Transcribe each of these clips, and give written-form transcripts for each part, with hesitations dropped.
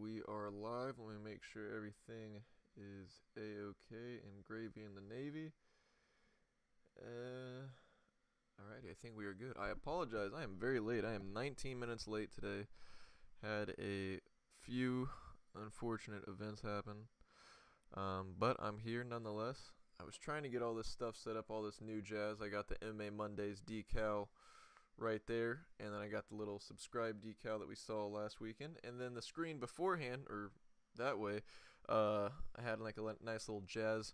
we are live. Let me make sure everything is a-okay and gravy in the Navy. Alrighty, I think we are good. I apologize. I am very late. I am 19 minutes late today. Had a few unfortunate events happen, but I'm here nonetheless. I was trying to get all this stuff set up, all this new jazz. I got the MMA Mondays decal right there, and then I got the little subscribe decal that we saw last weekend, and then the screen beforehand, or that way, I had like a nice little jazz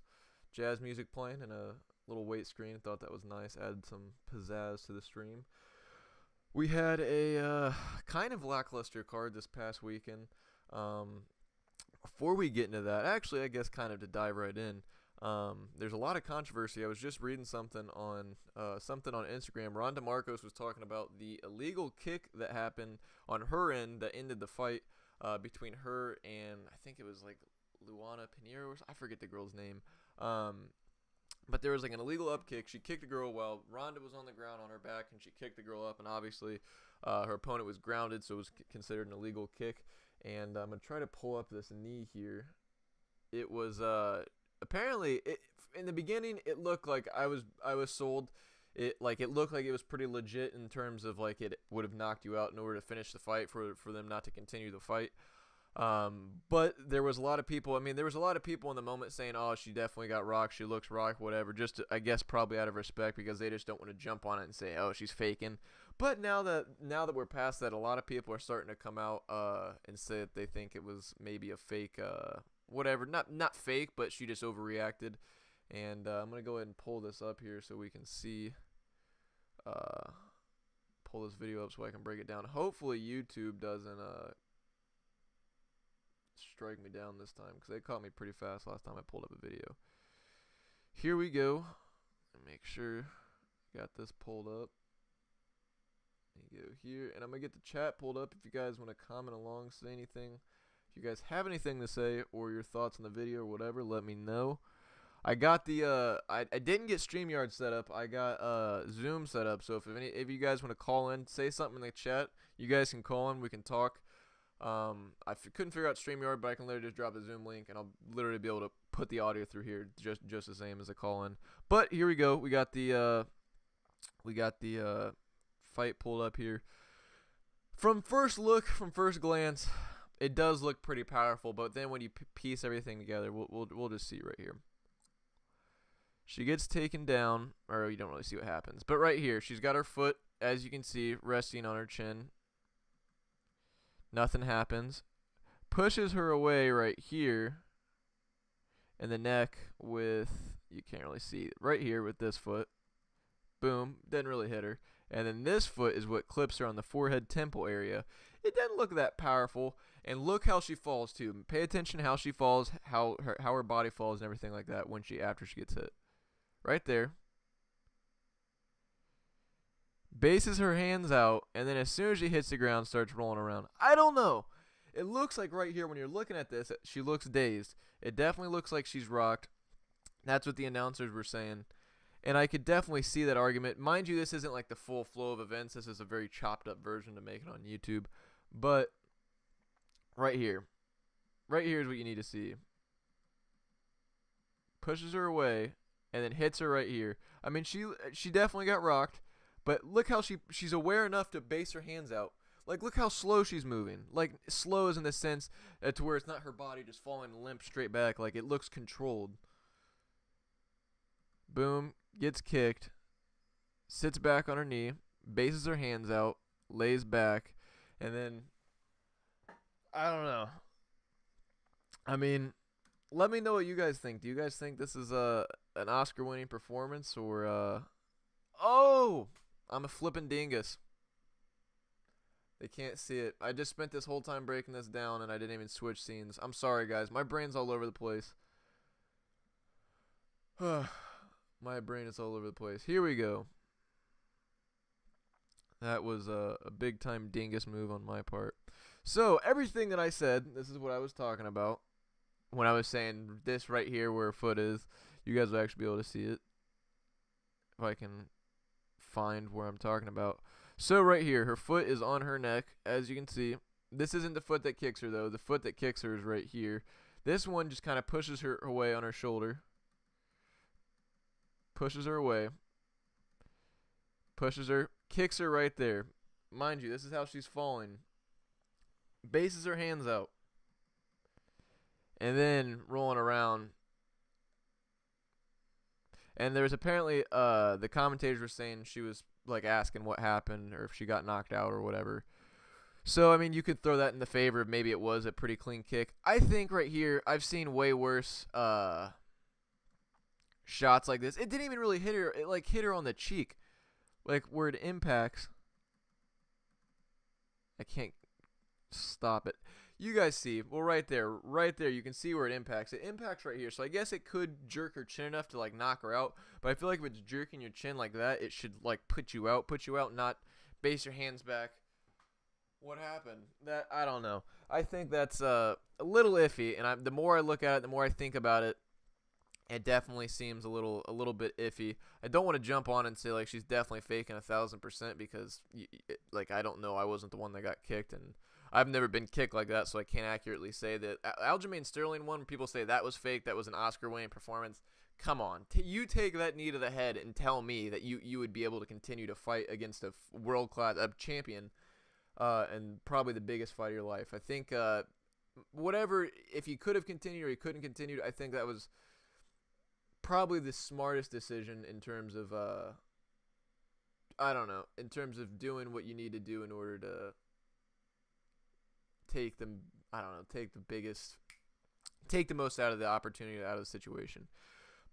music playing and a little weight screen. Thought that was nice, added some pizzazz to the stream. We had a kind of lackluster card this past weekend. Before we get into that, actually, I guess kind of to dive right in, there's a lot of controversy. I was just reading something on Instagram. Randa Markos was talking about the illegal kick that happened on her end that ended the fight between her and I think it was like Luana Pinheiro. I forget the girl's name. But there was like an illegal up kick. She kicked the girl while Randa was on the ground on her back, and she kicked the girl up. And obviously, her opponent was grounded, so it was considered an illegal kick. And I'm gonna try to pull up this knee here. It was apparently in the beginning it looked like I was sold. It looked like it was pretty legit in terms of like it would have knocked you out in order to finish the fight for them not to continue the fight. But there was a lot of people. I mean, there was a lot of people in the moment saying, "Oh, she definitely got rocked. She looks rocked, whatever." Just to, I guess probably out of respect because they just don't want to jump on it and say, "Oh, she's faking." But now that we're past that, a lot of people are starting to come out and say that they think it was maybe a fake, whatever. Not fake, but she just overreacted. And I'm gonna go ahead and pull this up here so we can see. Pull this video up so I can break it down. Hopefully YouTube doesn't strike me down this time because they caught me pretty fast last time I pulled up a video. Here we go. Make sure I got this pulled up. You go here, and I'm gonna get the chat pulled up if you guys want to comment along, say anything. If you guys have anything to say or your thoughts on the video or whatever, let me know. I got the I didn't get StreamYard set up. I got Zoom set up. So if you guys want to call in, say something in the chat, you guys can call in. We can talk. I couldn't figure out StreamYard, but I can literally just drop the Zoom link, and I'll literally be able to put the audio through here just the same as a call in. But here we go. We got the fight pulled up here. From first glance, it does look pretty powerful. But then when you piece everything together, we'll just see right here. She gets taken down, or you don't really see what happens. But right here, she's got her foot, as you can see, resting on her chin. Nothing happens. Pushes her away right here in the neck with, you can't really see, right here with this foot. Boom, didn't really hit her. And then this foot is what clips her on the forehead temple area. It doesn't look that powerful. And look how she falls too. Pay attention to how she falls, how her body falls and everything like that after she gets hit. Right there. Bases her hands out, and then as soon as she hits the ground, starts rolling around. I don't know. It looks like right here when you're looking at this, she looks dazed. It definitely looks like she's rocked. That's what the announcers were saying. And I could definitely see that argument. Mind you, this isn't like the full flow of events. This is a very chopped up version to make it on YouTube. But right here is what you need to see. Pushes her away, and then hits her right here. I mean, she definitely got rocked. But look how she's aware enough to base her hands out. Like, look how slow she's moving. Like, slow is in the sense to where it's not her body just falling limp straight back. Like, it looks controlled. Boom. Gets kicked. Sits back on her knee. Bases her hands out. Lays back. And then, I don't know. I mean, let me know what you guys think. Do you guys think this is an Oscar-winning performance or... Oh! I'm a flippin' dingus. They can't see it. I just spent this whole time breaking this down, and I didn't even switch scenes. I'm sorry, guys. My brain's all over the place. My brain is all over the place. Here we go. That was a big-time dingus move on my part. So, everything that I said, this is what I was talking about. When I was saying this right here where her foot is, you guys will actually be able to see it. If I can find where I'm talking about. So right here, her foot is on her neck, as you can see. This isn't the foot that kicks her, though. The foot that kicks her is right here. This one just kind of pushes her away on her shoulder. Pushes her away. Pushes her. Kicks her right there. Mind you, this is how she's falling. Bases her hands out. And then rolling around. And there's apparently, the commentators were saying she was, like, asking what happened or if she got knocked out or whatever. So, I mean, you could throw that in the favor of maybe it was a pretty clean kick. I think right here, I've seen way worse shots like this. It didn't even really hit her. It, like, hit her on the cheek. Like, where it impacts. I can't stop it. You guys see, well, right there, you can see where it impacts. It impacts right here, so I guess it could jerk her chin enough to, like, knock her out. But I feel like if it's jerking your chin like that, it should, like, put you out, not base your hands back. What happened? That, I don't know. I think that's a little iffy, and the more I look at it, the more I think about it, it definitely seems a little bit iffy. I don't want to jump on and say, like, she's definitely faking 1,000% because, like, I don't know. I wasn't the one that got kicked, and I've never been kicked like that, so I can't accurately say that. Aljamain Sterling one, people say that was fake, that was an Oscar-winning performance. Come on. You take that knee to the head and tell me that you would be able to continue to fight against a world-class champion and probably the biggest fight of your life. I think whatever, if he could have continued or he couldn't continue, I think that was probably the smartest decision in terms of, I don't know, in terms of doing what you need to do in order to take the most out of the opportunity, out of the situation.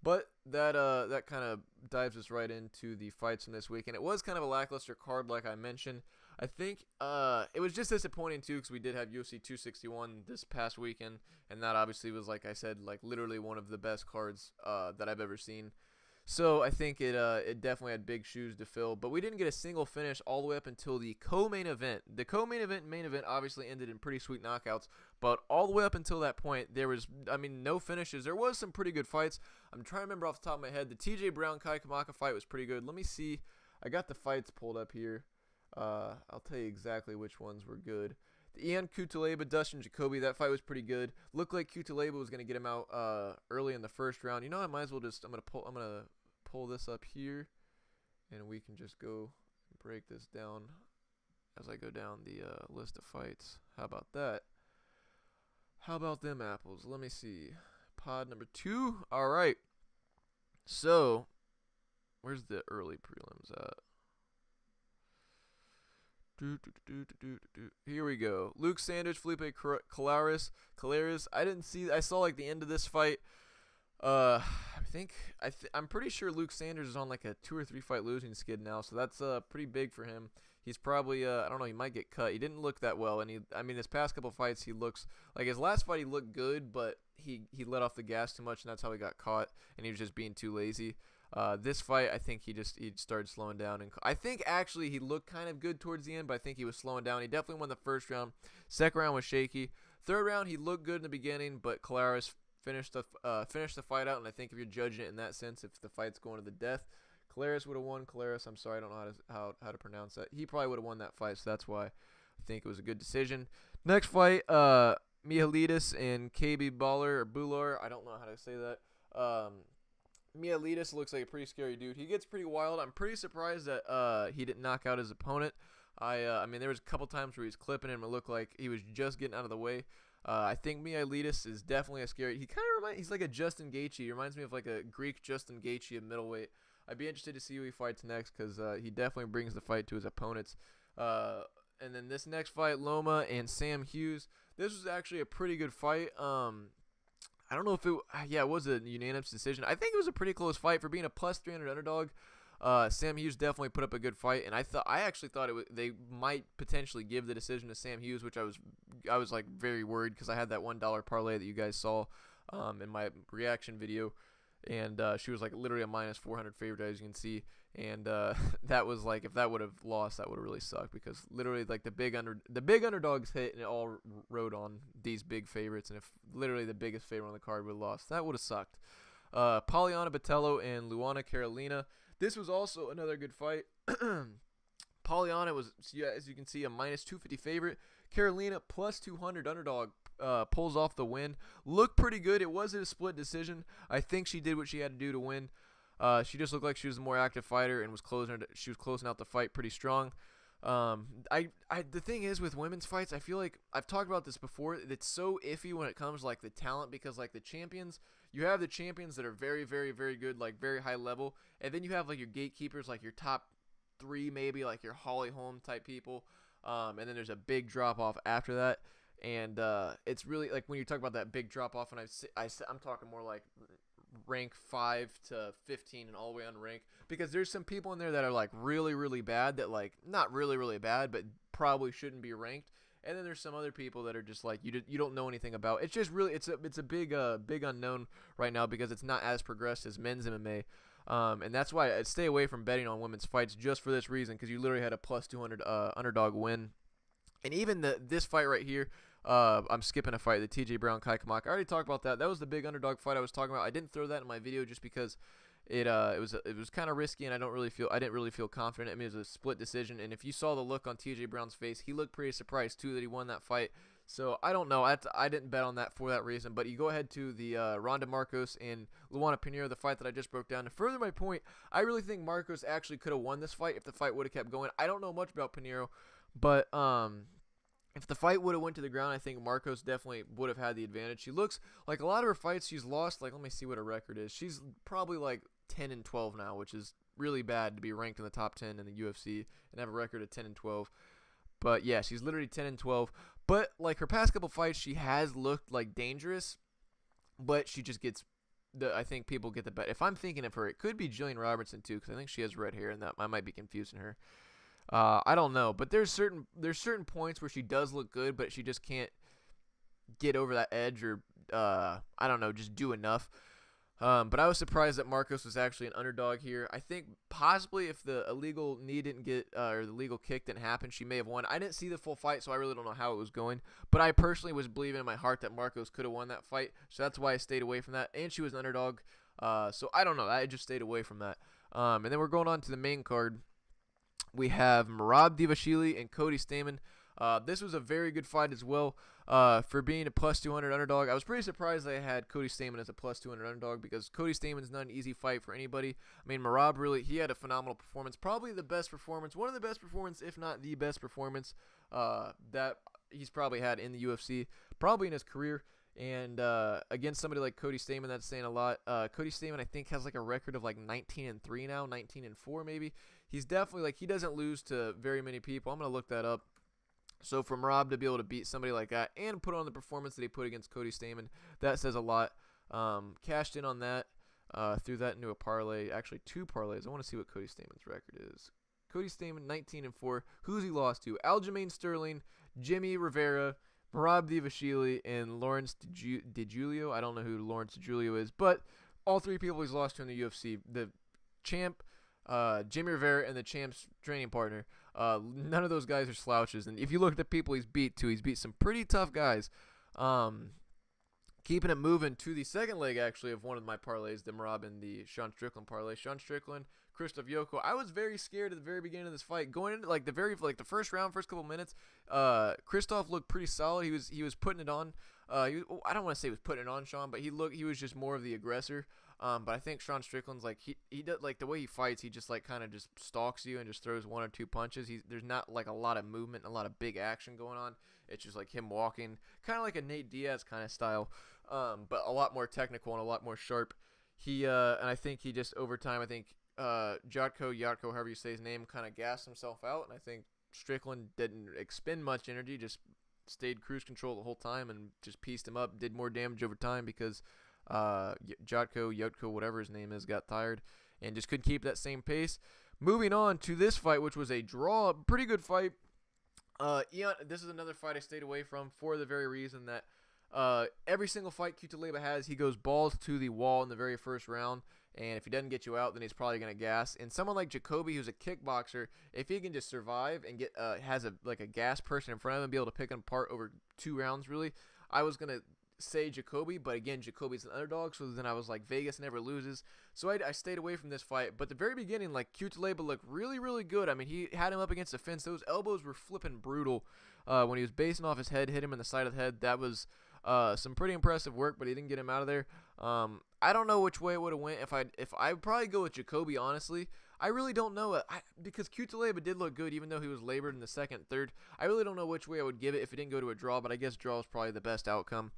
But that kind of dives us right into the fights from this week, and it was kind of a lackluster card, like I mentioned. I think it was just disappointing too, because we did have UFC 261 this past weekend, and that obviously was, like I said, like literally one of the best cards that I've ever seen. So I think it definitely had big shoes to fill, but we didn't get a single finish all the way up until the co-main event. The co-main event and main event obviously ended in pretty sweet knockouts, but all the way up until that point, there was, I mean, no finishes. There was some pretty good fights. I'm trying to remember off the top of my head. The TJ Brown-Kai Kamaka fight was pretty good. Let me see. I got the fights pulled up here. I'll tell you exactly which ones were good. The Ian Cutelaba, Dustin Jacoby, that fight was pretty good. Looked like Cutelaba was going to get him out early in the first round. You know, I might as well just, I'm going to pull this up here, and we can just go break this down as I go down the list of fights. How about that? How about them apples? Let me see. Pod number 2. All right. So, where's the early prelims at? Here we go. Luke Sanders, Felipe Colares. I saw like the end of this fight. I'm pretty sure Luke Sanders is on like a 2 or 3 fight losing skid now, so that's pretty big for him. He's probably I don't know, he might get cut. He didn't look that well, and his past couple fights he looks like, his last fight he looked good, but he let off the gas too much, and that's how he got caught, and he was just being too lazy. This fight, I think he started slowing down, and I think actually he looked kind of good towards the end, but I think he was slowing down. He definitely won the first round. Second round was shaky. Third round he looked good in the beginning, but Colares finished the fight out, and I think if you're judging it in that sense, if the fight's going to the death, Colares would have won. Colares, I'm sorry, I don't know how to pronounce that. He probably would have won that fight, so that's why I think it was a good decision. Next fight, Mihalidis and KB Bular. I don't know how to say that. Mihalidis looks like a pretty scary dude. He gets pretty wild. I'm pretty surprised that he didn't knock out his opponent. I mean, there was a couple times where he was clipping him. It looked like he was just getting out of the way. I think Mihalidis is definitely a scary. He's like a Justin Gaethje. He reminds me of like a Greek Justin Gaethje at middleweight. I'd be interested to see who he fights next, because he definitely brings the fight to his opponents. And then this next fight, Loma and Sam Hughes. This was actually a pretty good fight. I don't know if it was a unanimous decision. I think it was a pretty close fight for being a plus 300 underdog. Sam Hughes definitely put up a good fight, and I actually thought they might potentially give the decision to Sam Hughes, which I was like very worried, because I had that $1 parlay that you guys saw in my reaction video, and she was like literally a minus 400 favorite, as you can see, and that was like, if that would have lost, that would have really sucked, because literally like the big underdogs hit, and it all rode on these big favorites, and if literally the biggest favorite on the card would have lost, that would have sucked. Poliana Botello and Luana Carolina. This was also another good fight. Poliana was, as you can see, a minus 250 favorite. Carolina plus 200 underdog pulls off the win. Looked pretty good. It was a split decision. I think she did what she had to do to win. She just looked like she was a more active fighter and she was closing out the fight pretty strong. The thing is with women's fights, I feel like I've talked about this before. It's so iffy when it comes like the talent, because like the champions, you have the champions that are very, very, very good, like very high level, and then you have like your gatekeepers, like your top 3 maybe, like your Holly Holm type people, and then there's a big drop off after that, and it's really like when you talk about that big drop off, and I'm talking more like rank 5 to 15 and all the way on rank, because there's some people in there that are like really, really bad, that like not really, really bad, but probably shouldn't be ranked. And then there's some other people that are just like you don't know anything about. It's just really it's a big unknown right now, because it's not as progressed as men's MMA. And that's why I stay away from betting on women's fights, just for this reason, because you literally had a plus 200 underdog win. And even this fight right here, I'm skipping a fight, the TJ Brown Kai Kamaka. I already talked about that. That was the big underdog fight I was talking about. I didn't throw that in my video just because it was kind of risky, and I didn't really feel confident. I mean, it was a split decision, and if you saw the look on TJ Brown's face, he looked pretty surprised too that he won that fight. So I don't know. I didn't bet on that for that reason. But you go ahead to the Randa Markos and Luana Pinheiro, the fight that I just broke down. To further my point, I really think Markos actually could have won this fight if the fight would have kept going. I don't know much about Pinheiro, but if the fight would have went to the ground, I think Markos definitely would have had the advantage. She looks like a lot of her fights she's lost. Like, let me see what her record is. She's probably like 10-12 now, which is really bad to be ranked in the top 10 in the UFC and have a record of 10-12. But yeah, she's literally 10-12. But like her past couple fights, she has looked like dangerous, but she just gets I think people get the bet. If I'm thinking of her, it could be Jillian Robertson too, because I think she has red hair, and that I might be confusing her. I don't know, but there's certain points where she does look good, but she just can't get over that edge, or I don't know, just do enough. But I was surprised that Markos was actually an underdog here. I think possibly if the illegal knee didn't get or the legal kick didn't happen, she may have won. I didn't see the full fight, so I really don't know how it was going. But I personally was believing in my heart that Markos could have won that fight, so that's why I stayed away from that. And she was an underdog, so I don't know. I just stayed away from that. And then we're going on to the main card. We have Merab Dvalishvili and Cody Stamann. This was a very good fight as well. For being a plus 200 underdog, I was pretty surprised they had Cody Stamann as a plus 200 underdog, because Cody Stamann's not an easy fight for anybody. I mean, Merab really, he had a phenomenal performance, probably the best performance, one of the best performances, if not the best performance that he's probably had in the UFC, probably in his career. And against somebody like Cody Stamann, that's saying a lot. Cody Stamann, I think, has like a record of like 19-3 now, 19-4 maybe. He's definitely like, he doesn't lose to very many people. I'm gonna look that up. So for Merab to be able to beat somebody like that and put on the performance that he put against Cody Stamann, that says a lot. Cashed in on that, threw that into a parlay, actually 2 parlays. I want to see what Cody Stamann's record is. Cody Stamann 19-4. Who's he lost to? Aljamain Sterling, Jimmy Rivera, Merab Dvalishvili, and Lawrence DiGiulio. I don't know who Lawrence DiGiulio is, but all 3 people he's lost to in the UFC. The champ, Jimmy Rivera, and the champ's training partner. None of those guys are slouches. And if you look at the people he's beat some pretty tough guys. Keeping it moving to the second leg, actually, of one of my parlays, the Merab and the Sean Strickland parlay. Sean Strickland, Krzysztof Jotko. I was very scared at the very beginning of this fight. Going into the first round, first couple minutes, Krzysztof looked pretty solid. He was putting it on. I don't want to say he was putting it on Sean, but he was just more of the aggressor. But I think Sean Strickland's like he does, like the way he fights, he just like kind of just stalks you and just throws 1 or 2 punches. There's not like a lot of movement, a lot of big action going on. It's just like him walking, kind of like a Nate Diaz kind of style, but a lot more technical and a lot more sharp. And I think he just over time, I think Jotko, however you say his name, kind of gassed himself out, and I think Strickland didn't expend much energy, just stayed cruise control the whole time and just pieced him up, did more damage over time because Jotko, whatever his name is, got tired and just couldn't keep that same pace. Moving on to this fight, which was a draw, pretty good fight. This is another fight I stayed away from for the very reason that every single fight Cutelaba has, he goes balls to the wall in the very first round, and if he doesn't get you out, then he's probably going to gas. And someone like Jacoby, who's a kickboxer, if he can just survive and get has a gas person in front of him, be able to pick him apart over 2 rounds, really, I was going to say Jacoby, but again, Jacoby's an underdog, so then I was like, Vegas never loses, so I stayed away from this fight. But the very beginning, like, Cutelaba looked really, really good. I mean, he had him up against the fence. Those elbows were flipping brutal. when he was basing off his head, hit him in the side of the head. That was some pretty impressive work, but he didn't get him out of there. I don't know which way it would have went. If I would probably go with Jacoby, honestly. I really don't know because Cutelaba did look good, even though he was labored in the second, third. I really don't know which way I would give it if it didn't go to a draw, but I guess draw is probably the best outcome.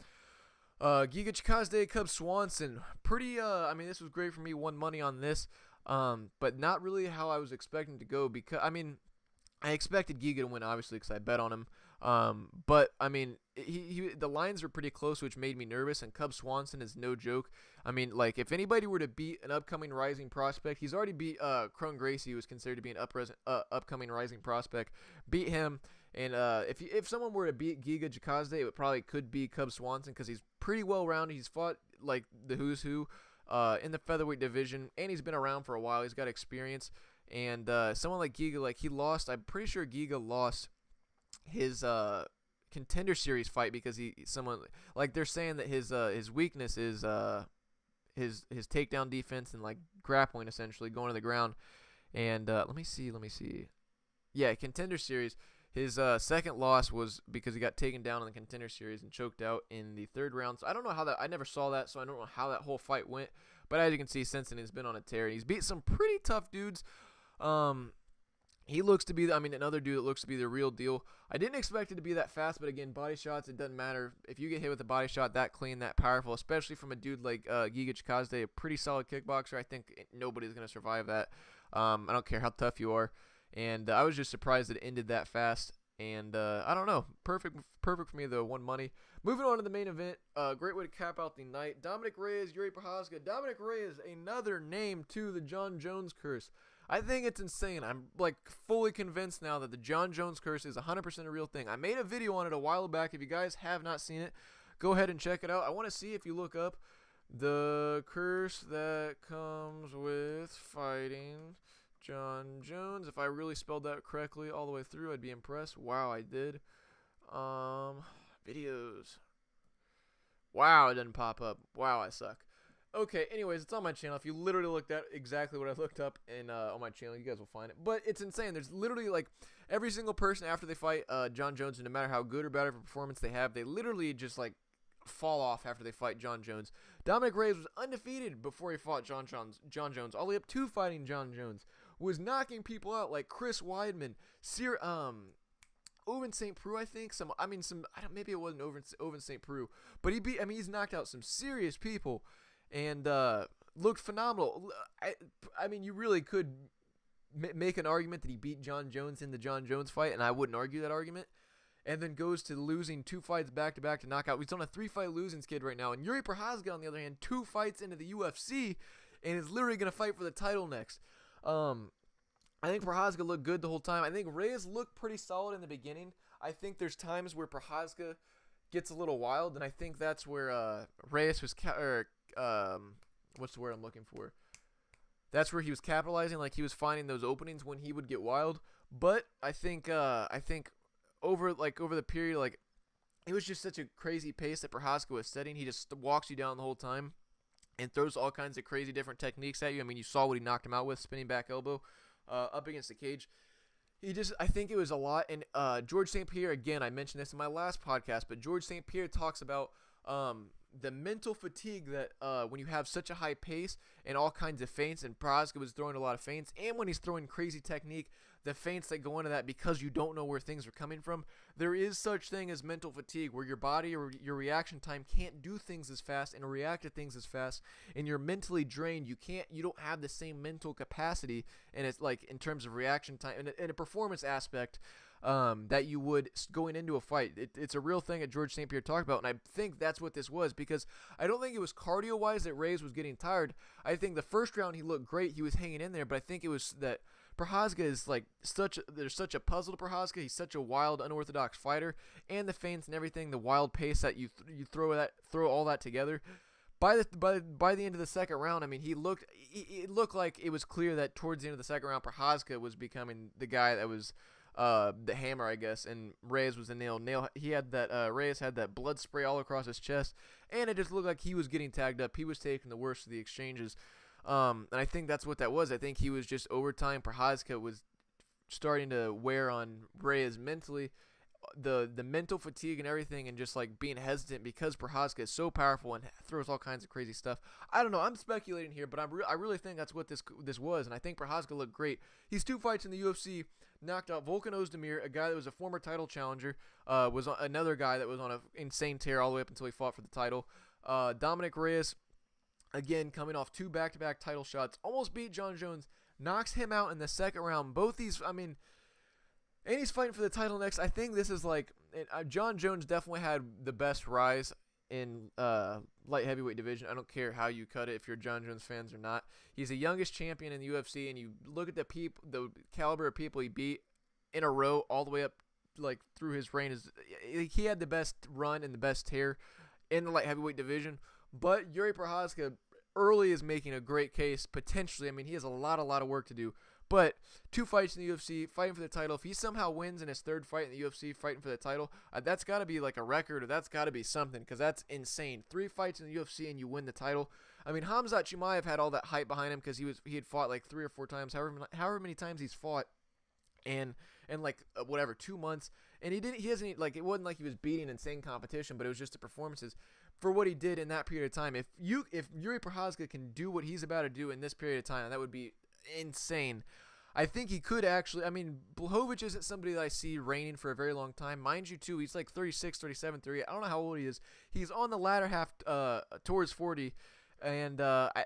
Giga Chikadze, Cub Swanson. Pretty, I mean, this was great for me. Won money on this, but not really how I was expecting to go because, I mean, I expected Giga to win, obviously, because I bet on him. But I mean, the lines are pretty close, which made me nervous. And Cub Swanson is no joke. I mean, like if anybody were to beat an upcoming rising prospect, he's already beat Crone Gracie, who was considered to be an upcoming rising prospect. Beat him, and if someone were to beat Giga Chikadze, it probably could be Cub Swanson because he's pretty well rounded. He's fought like the who's who in the featherweight division, and he's been around for a while. He's got experience. And someone like Giga, like he lost. I'm pretty sure Giga lost his contender series fight because someone like they're saying that his weakness is his takedown defense and like grappling, essentially going to the ground. And let me see. Yeah, contender series. His second loss was because he got taken down in the contender series and choked out in the third round. So I don't know how that. I never saw that, so I don't know how that whole fight went. But as you can see, Simpson has been on a tear. He's beat some pretty tough dudes. He looks to be, another dude that looks to be the real deal. I didn't expect it to be that fast, but again, body shots, it doesn't matter. If you get hit with a body shot that clean, that powerful, especially from a dude like Giga Chikadze, a pretty solid kickboxer, I think nobody's going to survive that. I don't care how tough you are. And I was just surprised that it ended that fast. And I don't know. Perfect for me, though. Won money. Moving on to the main event. Great way to cap out the night. Dominic Reyes, Yuri Prochazka. Dominic Reyes, another name to the John Jones curse. I think it's insane. I'm like fully convinced now that the John Jones curse is 100% a real thing. I made a video on it a while back. If you guys have not seen it, go ahead and check it out. I want to see if you look up the curse that comes with fighting John Jones. If I really spelled that correctly all the way through, I'd be impressed. Wow, I did. Videos. Wow, it doesn't pop up. Wow, I suck. Okay, anyways, it's on my channel. If you literally looked at exactly what I looked up on my channel, you guys will find it. But it's insane. There's literally, like, every single person after they fight John Jones, and no matter how good or bad of a performance they have, they literally just, like, fall off after they fight John Jones. Dominic Reyes was undefeated before he fought John Jones, all the way up to fighting John Jones. Was knocking people out like Chris Weidman, Owen St. Preux, I think. Maybe it wasn't Owen St. Preux, but he's knocked out some serious people. And looked phenomenal. I mean, you really could make an argument that he beat John Jones in the John Jones fight, and I wouldn't argue that argument. And then goes to losing 2 fights back-to-back to knock out. He's on a 3-fight losing skid right now. And Yuri Prochazka, on the other hand, 2 fights into the UFC, and is literally going to fight for the title next. I think Prochazka looked good the whole time. I think Reyes looked pretty solid in the beginning. I think there's times where Prochazka gets a little wild, and I think that's where Reyes was what's the word I'm looking for? That's where he was capitalizing, like he was finding those openings when he would get wild. But I think over the period, like it was just such a crazy pace that Prochazka was setting. He just walks you down the whole time and throws all kinds of crazy different techniques at you. I mean, you saw what he knocked him out with, spinning back elbow up against the cage. I think it was a lot. And George St. Pierre, again, I mentioned this in my last podcast, but George St. Pierre talks about the mental fatigue that when you have such a high pace and all kinds of feints, and Prochazka was throwing a lot of feints, and when he's throwing crazy technique, the feints that go into that because you don't know where things are coming from, there is such thing as mental fatigue where your body or your reaction time can't do things as fast and react to things as fast, and you're mentally drained. You don't have the same mental capacity, and it's like in terms of reaction time and in a performance aspect that you would going into a fight. It's a real thing that George St. Pierre talked about, and I think that's what this was, because I don't think it was cardio-wise that Reyes was getting tired. I think the first round he looked great. He was hanging in there, but I think it was that Prochazka is like there's such a puzzle to Prochazka. He's such a wild, unorthodox fighter, and the feints and everything, the wild pace that you throw all that together. By the end of the second round, I mean, it looked like it was clear that towards the end of the second round, Prochazka was becoming the guy that was the hammer, I guess, and Reyes was the nail. He had that Reyes had that blood spray all across his chest, and it just looked like he was getting tagged up. He was taking the worst of the exchanges. And I think that's what that was. I think he was just over time. Prochazka was starting to wear on Reyes mentally, the mental fatigue and everything, and just like being hesitant because Prochazka is so powerful and throws all kinds of crazy stuff. I don't know. I'm speculating here, but I really think that's what this was, and I think Prochazka looked great. He's 2 fights in the UFC, knocked out Volkan Ozdemir, a guy that was a former title challenger, was another guy that was on an insane tear all the way up until he fought for the title. Dominic Reyes, again, coming off 2 back-to-back title shots, almost beat John Jones, knocks him out in the second round. Both these, I mean, and he's fighting for the title next. I think this is like, John Jones definitely had the best rise in light heavyweight division. I don't care how you cut it, if you're John Jones fans or not. He's the youngest champion in the UFC, and you look at the caliber of people he beat in a row all the way up, like, through his reign. He had the best run and the best tear in the light heavyweight division. But Yuri Prochazka early is making a great case, potentially. I mean, he has a lot of work to do. But 2 fights in the UFC, fighting for the title. If he somehow wins in his 3rd fight in the UFC, fighting for the title, that's got to be like a record, or that's got to be something, because that's insane. 3 fights in the UFC and you win the title. I mean, Khamzat Chimaev had all that hype behind him because he had fought like 3 or 4 times, however many times he's fought, and like whatever 2 months, and he hasn't, like, it wasn't like he was beating insane competition, but it was just the performances for what he did in that period of time. If Yuri Prochazka can do what he's about to do in this period of time, that would be insane. I think he could actually. I mean, Blachowicz isn't somebody that I see reigning for a very long time. Mind you, too, he's like 36, 37, 38. I don't know how old he is. He's on the latter half towards 40, and I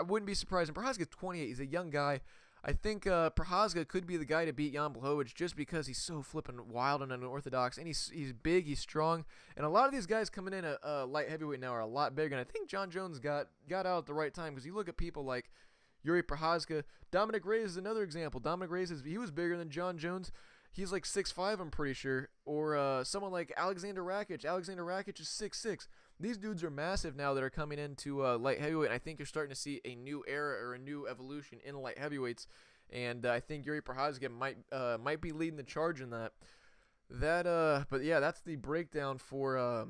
wouldn't be surprised. And Prochazka's 28. He's a young guy. I think Prochazka could be the guy to beat Jan Blachowicz just because he's so flipping wild and unorthodox, and he's big, he's strong, and a lot of these guys coming in at light heavyweight now are a lot bigger. And I think John Jones got out at the right time, because you look at people like Yuri Prochazka. Dominic Reyes is another example. Dominic Reyes, he was bigger than John Jones. He's like 6'5", I'm pretty sure. Or someone like Alexander Rakic. Alexander Rakic is 6'6". These dudes are massive now that are coming into light heavyweight. And I think you're starting to see a new era or a new evolution in light heavyweights. And I think Yuri Prochazka might be leading the charge in that. But yeah, that's the breakdown for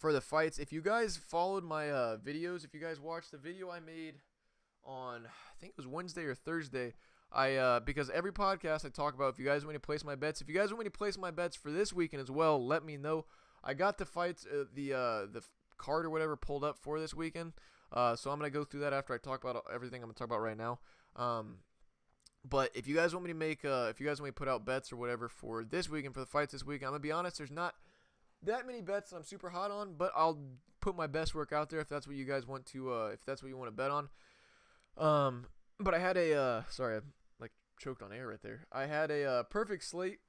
the fights. If you guys followed my videos, if you guys watched the video I made on, I think it was Wednesday or Thursday, because every podcast I talk about, if you guys want me to place my bets, if you guys want me to place my bets for this weekend as well, let me know. I got the fights, the card or whatever pulled up for this weekend, so I'm gonna go through that after I talk about everything I'm gonna talk about right now. But if you guys want me to make, if you guys want me to put out bets or whatever for this weekend, for the fights this weekend, I'm gonna be honest, there's not that many bets that I'm super hot on, but I'll put my best work out there if that's what you guys want to, if that's what you want to bet on. But I had sorry, I like choked on air right there. I had a perfect slate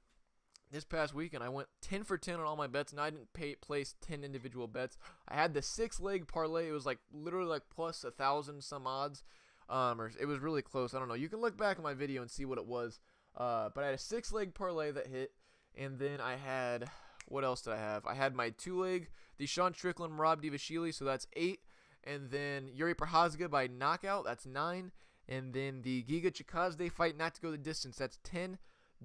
this past weekend. I went 10 for 10 on all my bets, and I didn't place 10 individual bets. I had the 6-leg parlay. It was like literally like plus 1,000 some odds. Or it was really close. I don't know. You can look back at my video and see what it was. But I had a 6-leg parlay that hit, and then I had, what else did I have? I had my 2-leg, the Sean Strickland Rob Divashvili, so that's 8. And then Yuri Prochazka by knockout, that's 9. And then the Giga Chikadze fight not to go the distance, that's 10.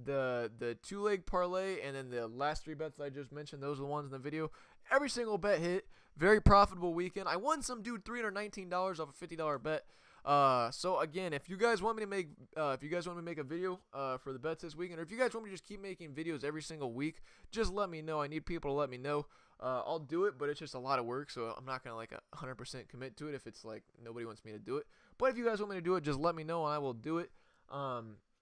The 2-leg parlay, and then the last 3 bets that I just mentioned, those are the ones in the video. Every single bet hit. Very profitable weekend. I won some dude $319 off a $50 bet. So again, if you guys want me to make, a video for the bets this weekend, or if you guys want me to just keep making videos every single week, just let me know. I need people to let me know. I'll do it, but it's just a lot of work, so I'm not gonna like 100% commit to it if it's like nobody wants me to do it. But if you guys want me to do it, just let me know and I will do it.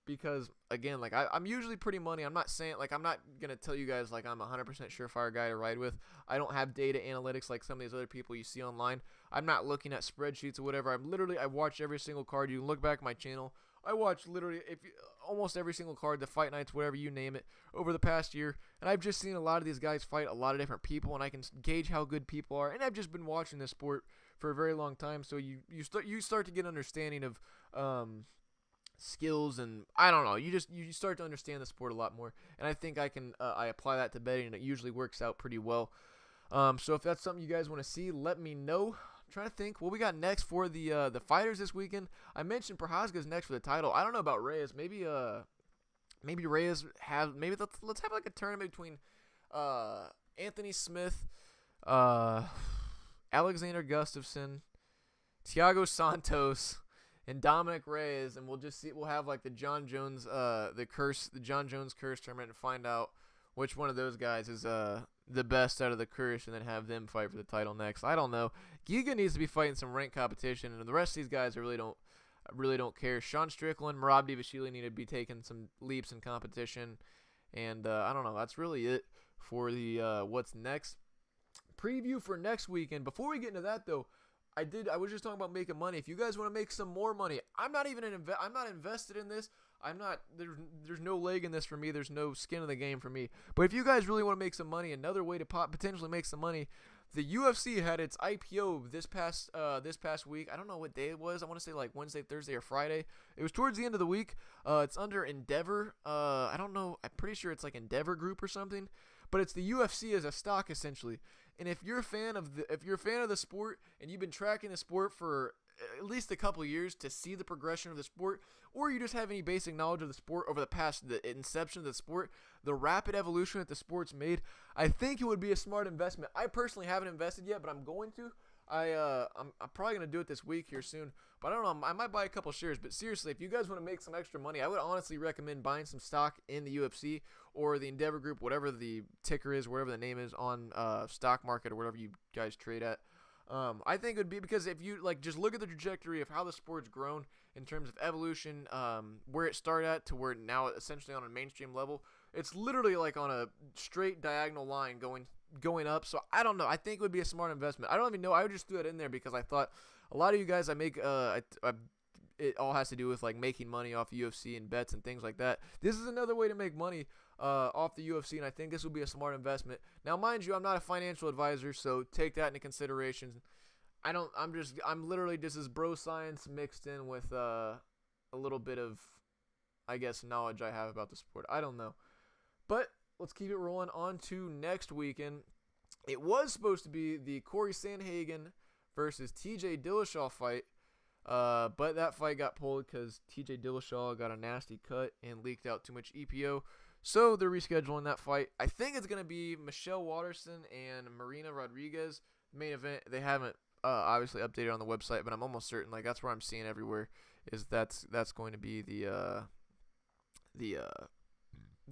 Because again, like I'm usually pretty money. I'm not saying, like, I'm not gonna tell you guys like I'm 100% surefire guy to ride with. I don't have data analytics like some of these other people you see online. I'm not looking at spreadsheets or whatever. I watch every single card. You can look back at my channel. I watch literally almost every single card, the fight nights, whatever you name it, over the past year. And I've just seen a lot of these guys fight a lot of different people, and I can gauge how good people are. And I've just been watching this sport for a very long time, so you start to get understanding of skills, and I don't know. You start to understand the sport a lot more. And I think I can I apply that to betting, and it usually works out pretty well. So if that's something you guys want to see, let me know. I'm trying to think what we got next for the fighters this weekend. I mentioned Prochazka's next for the title. I don't know about Reyes. Maybe Reyes let's have like a tournament between Anthony Smith, Alexander Gustafsson, Thiago Santos, and Dominic Reyes, and we'll just see. We'll have like the John Jones curse tournament, and find out which one of those guys is the best out of the Kurdish, and then have them fight for the title next. I don't know. Giga needs to be fighting some ranked competition, and the rest of these guys I really don't care. Sean Strickland, Merab Dvalishvili need to be taking some leaps in competition, and I don't know. That's really it for the what's next preview for next weekend. Before we get into that though, I was just talking about making money. If you guys want to make some more money, I'm not invested in this. There's no leg in this for me. There's no skin in the game for me. But if you guys really want to make some money, another way to potentially make some money, the UFC had its IPO this past week. I don't know what day it was. I want to say like Wednesday, Thursday, or Friday. It was towards the end of the week. It's under Endeavor. I don't know. I'm pretty sure it's like Endeavor Group or something. But it's the UFC as a stock essentially. And if you're a fan of the sport and you've been tracking the sport for at least a couple years to see the progression of the sport, or you just have any basic knowledge of the sport over the inception of the sport, the rapid evolution that the sport's made, I think it would be a smart investment. I personally haven't invested yet, but I'm going to. I'm probably going to do it this week here soon, but I don't know, I might buy a couple shares. But seriously, if you guys want to make some extra money, I would honestly recommend buying some stock in the UFC or the Endeavor Group, whatever the ticker is, whatever the name is on stock market or whatever you guys trade at. I think it would be, because if you just look at the trajectory of how the sport's grown in terms of evolution, where it started at to where now essentially on a mainstream level, it's literally like on a straight diagonal line going up. So I don't know. I think it would be a smart investment. I don't even know. I would just threw it in there because I thought a lot of you guys it all has to do with like making money off UFC and bets and things like that. This is another way to make money off the UFC, and I think this would be a smart investment. Now, mind you, I'm not a financial advisor, so take that into consideration. I'm literally just as bro science mixed in with a little bit of, I guess, knowledge I have about the sport. I don't know. But let's keep it rolling on to next weekend. It was supposed to be the Corey Sandhagen versus TJ Dillashaw fight, but that fight got pulled because TJ Dillashaw got a nasty cut and leaked out too much EPO. So they're rescheduling that fight. I think it's going to be Michelle Waterson and Marina Rodriguez main event. They haven't obviously updated on the website, but I'm almost certain that's where I'm seeing everywhere is that's going to be the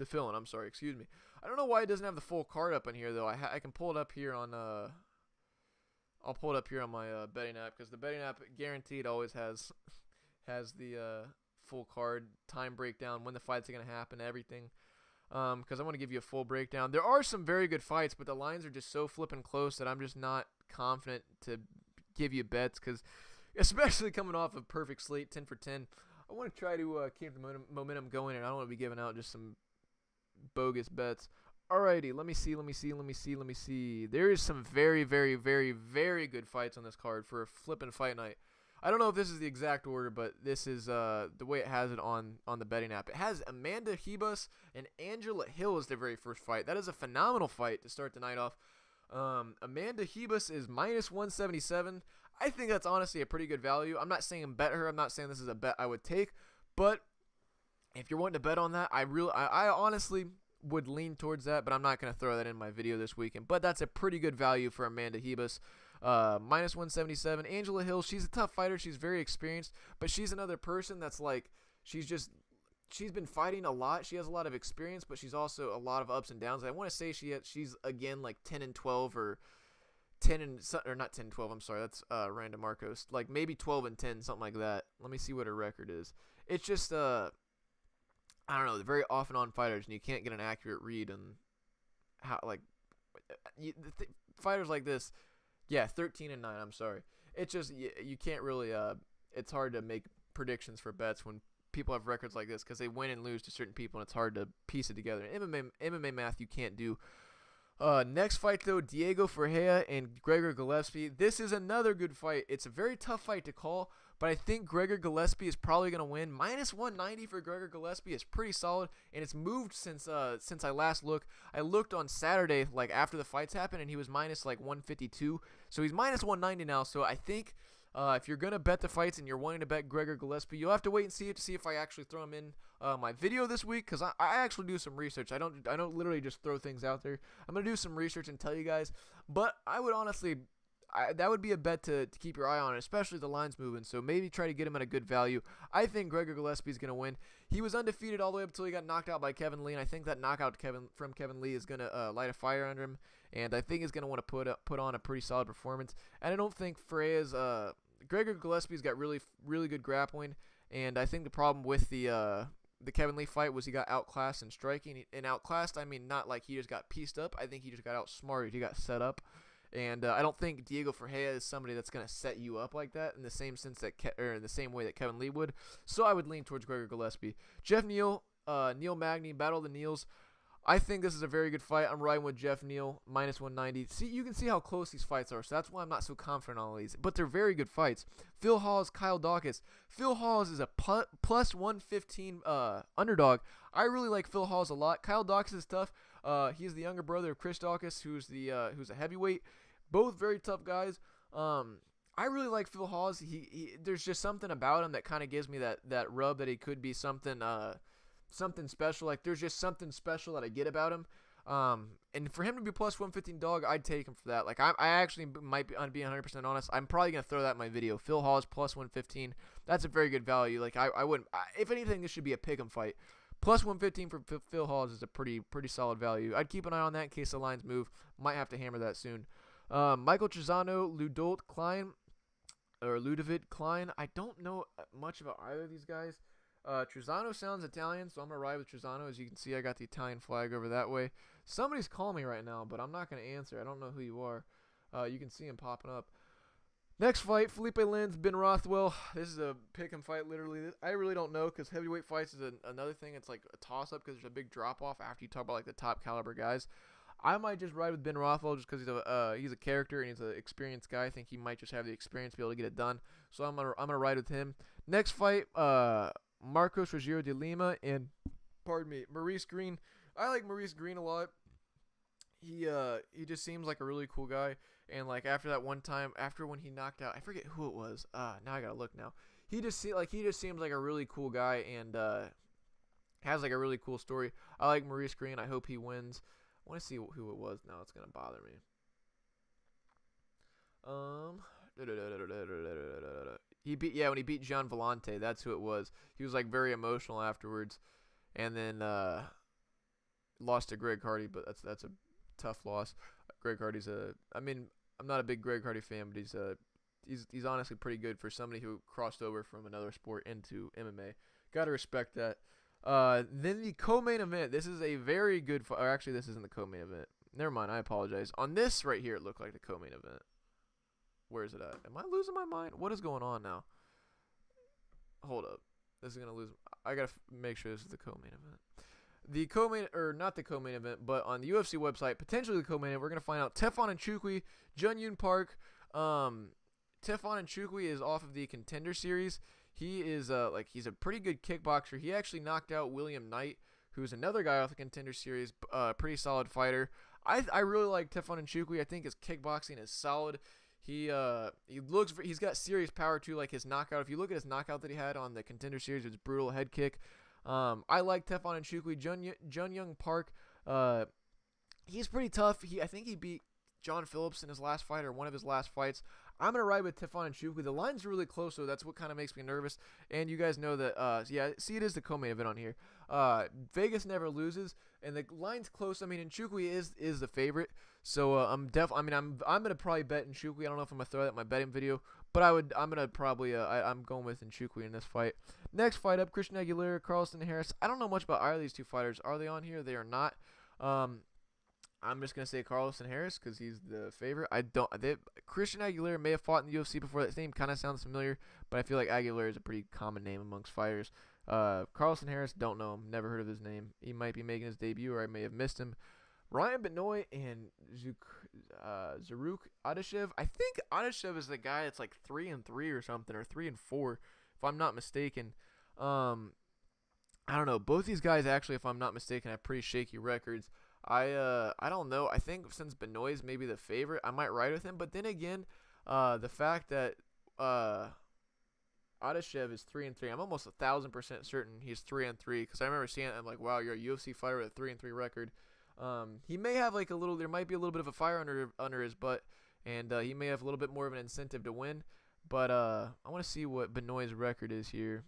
fill-in. I'm sorry, excuse me. I don't know why it doesn't have the full card up in here though. I can pull it up here on I'll pull it up here on my betting app, because the betting app guaranteed always has the full card, time breakdown, when the fights are going to happen, everything. Because I want to give you a full breakdown. There are some very good fights, but the lines are just so flipping close that I'm just not confident to give you bets, because especially coming off a perfect slate, 10 for 10, I want to try to keep the momentum going, and I don't want to be giving out just some bogus bets. Alrighty, let me see. There is some very, very, very, very good fights on this card for a flipping fight night. I don't know if this is the exact order, but this is the way it has it on the betting app. It has Amanda Ribas and Angela Hill as their very first fight. That is a phenomenal fight to start the night off. Amanda Ribas is minus 177. I think that's honestly a pretty good value. I'm not saying bet her. I'm not saying this is a bet I would take. But if you're wanting to bet on that, I honestly would lean towards that, but I'm not going to throw that in my video this weekend. But that's a pretty good value for Amanda Ribas. Minus 177. Angela Hill, she's a tough fighter. She's very experienced, but she's another person that's like, she's been fighting a lot. She has a lot of experience, but she's also a lot of ups and downs. I want to say she's again like 10-12 or 10-12. I'm sorry, that's Randa Markos. Like maybe 12-10, something like that. Let me see what her record is. It's just I don't know. They're very off and on fighters, and you can't get an accurate read on how fighters like this. Yeah, 13-9. I'm sorry. It's just you can't really. It's hard to make predictions for bets when people have records like this, because they win and lose to certain people, and it's hard to piece it together. MMA math you can't do. Next fight though, Diego Ferreira and Gregor Gillespie. This is another good fight. It's a very tough fight to call, but I think Gregor Gillespie is probably going to win. Minus 190 for Gregor Gillespie is pretty solid, and it's moved since I last looked. I looked on Saturday, like after the fights happened, and he was minus like 152. So he's minus 190 now. So I think if you're going to bet the fights and you're wanting to bet Gregor Gillespie, you'll have to wait and see if I actually throw him in my video this week, because I actually do some research. I don't literally just throw things out there. I'm going to do some research and tell you guys. But I would honestly, that would be a bet to keep your eye on, especially the line's moving. So maybe try to get him at a good value. I think Gregor Gillespie is going to win. He was undefeated all the way up until he got knocked out by Kevin Lee, and I think that knockout from Kevin Lee is going to light a fire under him, and I think he's going to want to put on a pretty solid performance. And I don't think Gregor Gillespie's got really good grappling, and I think the problem with the Kevin Lee fight was he got outclassed in striking. And outclassed, I mean not like he just got pieced up. I think he just got outsmarted. He got set up. And I don't think Diego Ferreira is somebody that's going to set you up like that in the same sense that in the same way that Kevin Lee would. So I would lean towards Gregor Gillespie. Jeff Neal, Neil Magny, Battle of the Neals. I think this is a very good fight. I'm riding with Jeff Neal, minus 190. See, you can see how close these fights are, so that's why I'm not so confident on all these. But they're very good fights. Phil Hawes, Kyle Dawkins. Phil Hawes is a plus 115 underdog. I really like Phil Hawes a lot. Kyle Dawkins is tough. He's the younger brother of Chris Dawkins, who's a heavyweight. Both very tough guys. I really like Phil Hawes. There's just something about him that kind of gives me that rub that he could be something special. Like there's just something special that I get about him. And for him to be plus 115 dog, I'd take him for that. Like I actually might be 100% honest. I'm probably gonna throw that in my video. Phil Hawes plus 115. That's a very good value. Like I wouldn't. If anything, this should be a pick'em fight. Plus 115 for Phil Hawes is a pretty solid value. I'd keep an eye on that in case the lines move. Might have to hammer that soon. Michael Trizano, Ludovic Klein. I don't know much about either of these guys. Trizano sounds Italian, so I'm going to ride with Trizano. As you can see, I got the Italian flag over that way. Somebody's calling me right now, but I'm not going to answer. I don't know who you are. You can see him popping up. Next fight, Felipe Lins, Ben Rothwell. This is a pick-em fight, literally. I really don't know because heavyweight fights is another thing. It's like a toss-up because there's a big drop-off after you talk about like the top caliber guys. I might just ride with Ben Rothwell just because he's a character and he's an experienced guy. I think he might just have the experience to be able to get it done. So I'm gonna ride with him. Next fight, Markos Rogério de Lima and Maurice Green. I like Maurice Green a lot. He just seems like a really cool guy. And like after that one time, after when he knocked out, I forget who it was. Now I gotta look now. He just seems like a really cool guy and has like a really cool story. I like Maurice Green. I hope he wins. I want to see who it was now. It's going to bother me. When he beat Gian Vellante, that's who it was. He was like very emotional afterwards, and then lost to Greg Hardy, but that's a tough loss. Greg Hardy's I'm not a big Greg Hardy fan, but he's honestly pretty good for somebody who crossed over from another sport into MMA. Got to respect that. Then the co-main event. This is a very good fight. Or actually, this isn't the co-main event. Never mind. I apologize. On this right here, it looked like the co-main event. Where is it at? Am I losing my mind? What is going on now? Hold up. This is gonna lose. I gotta make sure this is the co-main event. The co-main, or not the co-main event, but on the UFC website, potentially the co-main event. We're gonna find out Tefon Nchukwi, Jun Yoon Park. Tefon Nchukwi is off of the Contender Series. He is he's a pretty good kickboxer. He actually knocked out William Knight, who's another guy off the Contender Series, pretty solid fighter. I really like Tefon Nchukwi. I think his kickboxing is solid. He's got serious power too, like his knockout. If you look at his knockout that he had on the Contender Series, it's brutal head kick. I like Tefon Nchukwi. Jun Young Park, he's pretty tough. I think he beat John Phillips in his last fight or one of his last fights. I'm going to ride with Tefon Nchukwi. The line's really close, so that's what kind of makes me nervous. And you guys know that, it is the co-main event on here. Vegas never loses, and the line's close. I mean, Nchukwi is the favorite. So I'm going to probably bet Nchukwi. I don't know if I'm going to throw that in my betting video, but I'm going with Nchukwi in this fight. Next fight up, Christian Aguilera, Carlston Harris. I don't know much about either of these two fighters. Are they on here? They are not. I'm just going to say Carlston Harris because he's the favorite. Christian Aguilera may have fought in the UFC before. That name kind of sounds familiar, but I feel like Aguilera is a pretty common name amongst fighters. Carlston Harris, don't know him. Never heard of his name. He might be making his debut, or I may have missed him. Ryan Benoit and Zaruk Adashev. I think Adashev is the guy that's like 3-3 or something, or 3-4, if I'm not mistaken. I don't know. Both these guys actually, if I'm not mistaken, have pretty shaky records. I don't know. I think since Benoit is maybe the favorite, I might ride with him. But then again, the fact that Adashev is 3-3, I'm almost 1,000% certain he's 3-3 because I remember seeing it. I'm like, wow, you're a UFC fighter with a 3-3 record. He may have like there might be a little bit of a fire under his butt, and he may have a little bit more of an incentive to win. But I want to see what Benoit's record is here.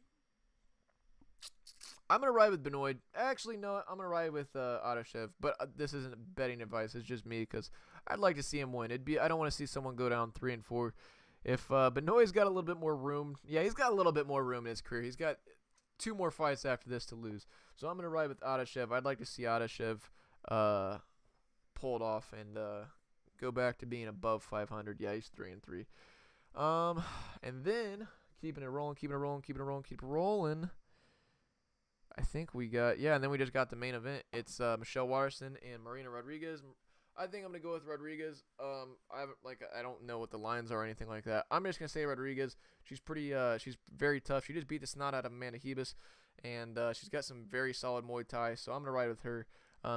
I'm going to ride with Benoit. Actually, no, I'm going to ride with Adashev. But this isn't betting advice. It's just me because I'd like to see him win. I don't want to see someone go down 3-4. If Benoit's got a little bit more room. Yeah, he's got a little bit more room in his career. He's got 2 more fights after this to lose. So I'm going to ride with Adashev. I'd like to see Adashev pulled off and go back to being above 500. Yeah, he's 3-3. And then keeping it rolling. I think we got, and then we just got the main event. It's Michelle Waterson and Marina Rodriguez. I think I'm gonna go with Rodriguez. I don't know what the lines are or anything like that. I'm just gonna say Rodriguez. She's she's very tough. She just beat the snot out of Amanda Hebus, and she's got some very solid Muay Thai. So I'm gonna ride with her.